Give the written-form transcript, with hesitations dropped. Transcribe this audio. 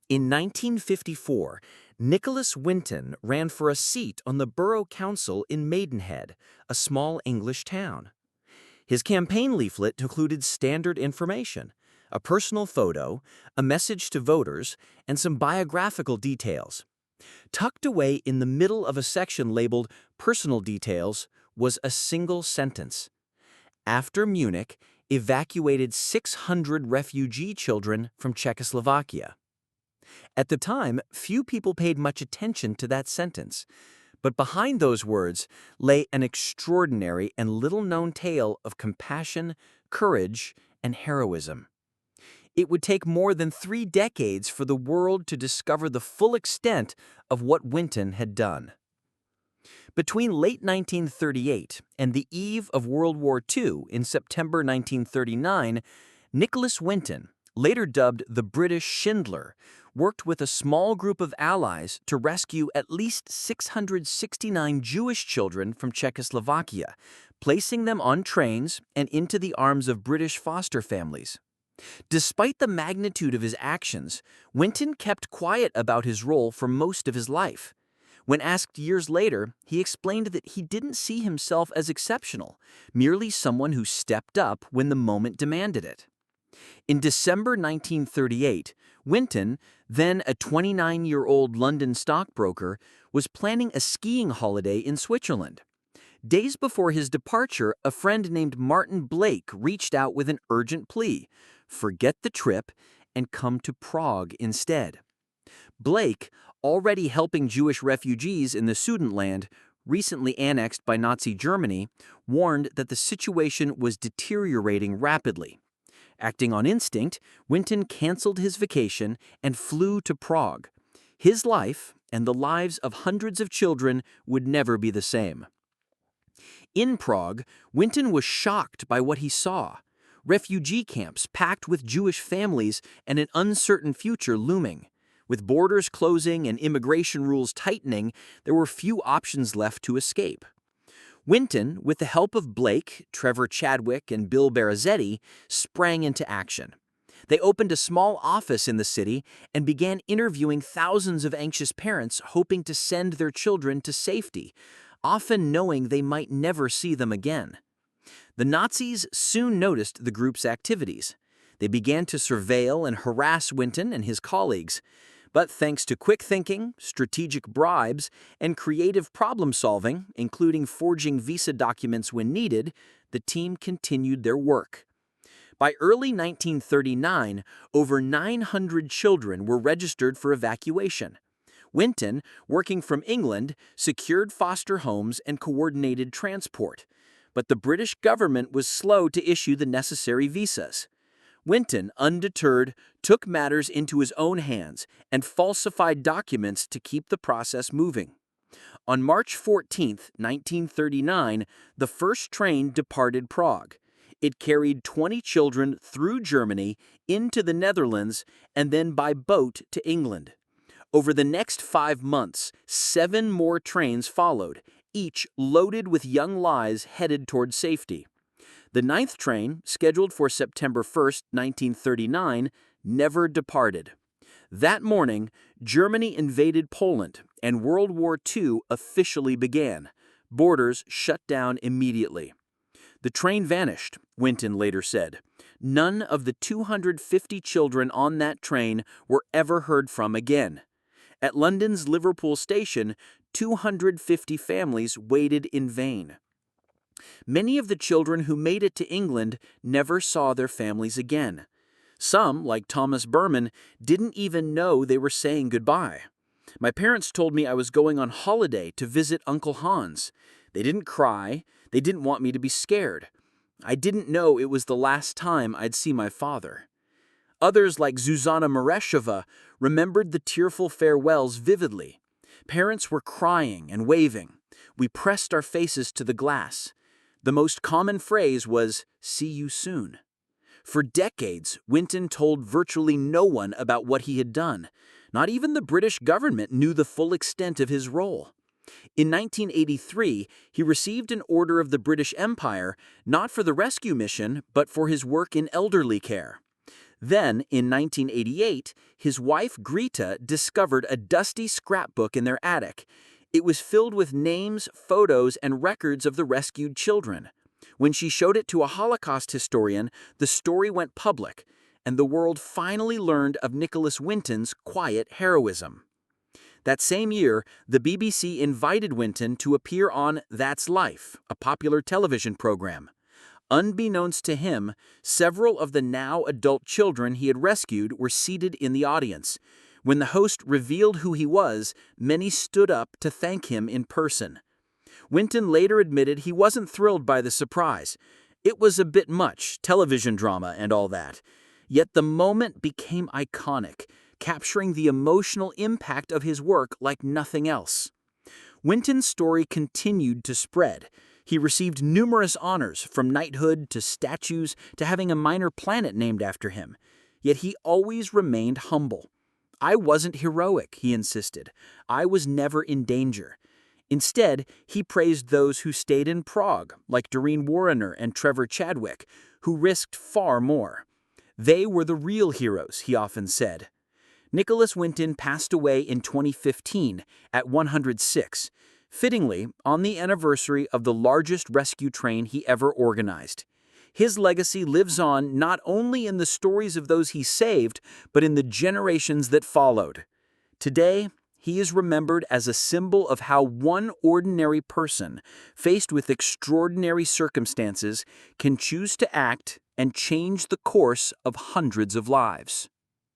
In 1954, Nicholas Winton ran for a seat on the borough council in Maidenhead, a small English town. His campaign leaflet included standard information, a personal photo, a message to voters, and some biographical details. Tucked away in the middle of a section labeled Personal Details was a single sentence. After Munich, evacuated 600 refugee children from Czechoslovakia. At the time, few people paid much attention to that sentence, but behind those words lay an extraordinary and little-known tale of compassion, courage, and heroism. It would take more than 3 decades for the world to discover the full extent of what Winton had done. Between late 1938 and the eve of World War II in September 1939, Nicholas Winton, later dubbed the British Schindler, worked with a small group of allies to rescue at least 669 Jewish children from Czechoslovakia, placing them on trains and into the arms of British foster families. Despite the magnitude of his actions, Winton kept quiet about his role for most of his life. When asked years later, he explained that he didn't see himself as exceptional, merely someone who stepped up when the moment demanded it. In December 1938, Winton, then a 29-year-old London stockbroker, was planning a skiing holiday in Switzerland. Days before his departure, a friend named Martin Blake reached out with an urgent plea: forget the trip and come to Prague instead. Blake, already helping Jewish refugees in the Sudetenland, recently annexed by Nazi Germany, warned that the situation was deteriorating rapidly. Acting on instinct, Winton canceled his vacation and flew to Prague. His life and the lives of hundreds of children would never be the same. In Prague, Winton was shocked by what he saw: refugee camps packed with Jewish families and an uncertain future looming. With borders closing and immigration rules tightening, there were few options left to escape. Winton, with the help of Blake, Trevor Chadwick, and Bill Barazetti, sprang into action. They opened a small office in the city and began interviewing thousands of anxious parents hoping to send their children to safety, often knowing they might never see them again. The Nazis soon noticed the group's activities. They began to surveil and harass Winton and his colleagues. But thanks to quick thinking, strategic bribes, and creative problem-solving, including forging visa documents when needed, the team continued their work. By early 1939, over 900 children were registered for evacuation. Winton, working from England, secured foster homes and coordinated transport. But the British government was slow to issue the necessary visas. Winton, undeterred, took matters into his own hands and falsified documents to keep the process moving. On March 14, 1939, the first train departed Prague. It carried 20 children through Germany into the Netherlands and then by boat to England. Over the next 5 months, 7 more trains followed, each loaded with young lives headed toward safety. The 9th train, scheduled for September 1, 1939, never departed. That morning, Germany invaded Poland, and World War II officially began. Borders shut down immediately. The train vanished, Winton later said. None of the 250 children on that train were ever heard from again. At London's Liverpool station, 250 families waited in vain. Many of the children who made it to England never saw their families again. Some, like Thomas Berman, didn't even know they were saying goodbye. My parents told me I was going on holiday to visit Uncle Hans. They didn't cry. They didn't want me to be scared. I didn't know it was the last time I'd see my father. Others, like Zuzana Mareshova, remembered the tearful farewells vividly. Parents were crying and waving. We pressed our faces to the glass. The most common phrase was, "See you soon." For decades, Winton told virtually no one about what he had done. Not even the British government knew the full extent of his role. In 1983, he received an Order of the British Empire, not for the rescue mission, but for his work in elderly care. Then, in 1988, his wife Greta discovered a dusty scrapbook in their attic. It was filled with names, photos, and records of the rescued children. When she showed it to a Holocaust historian, the story went public, and the world finally learned of Nicholas Winton's quiet heroism. That same year, the BBC invited Winton to appear on That's Life, a popular television program. Unbeknownst to him, several of the now adult children he had rescued were seated in the audience. When the host revealed who he was, many stood up to thank him in person. Winton later admitted he wasn't thrilled by the surprise. It was a bit much, television drama and all that. Yet the moment became iconic, capturing the emotional impact of his work like nothing else. Winton's story continued to spread. He received numerous honors, from knighthood to statues to having a minor planet named after him. Yet he always remained humble. "I wasn't heroic," he insisted. "I was never in danger." Instead, he praised those who stayed in Prague, like Doreen Warrener and Trevor Chadwick, who risked far more. They were the real heroes, he often said. Nicholas Winton passed away in 2015 at 106, fittingly on the anniversary of the largest rescue train he ever organized. His legacy lives on not only in the stories of those he saved, but in the generations that followed. Today, he is remembered as a symbol of how one ordinary person, faced with extraordinary circumstances, can choose to act and change the course of hundreds of lives.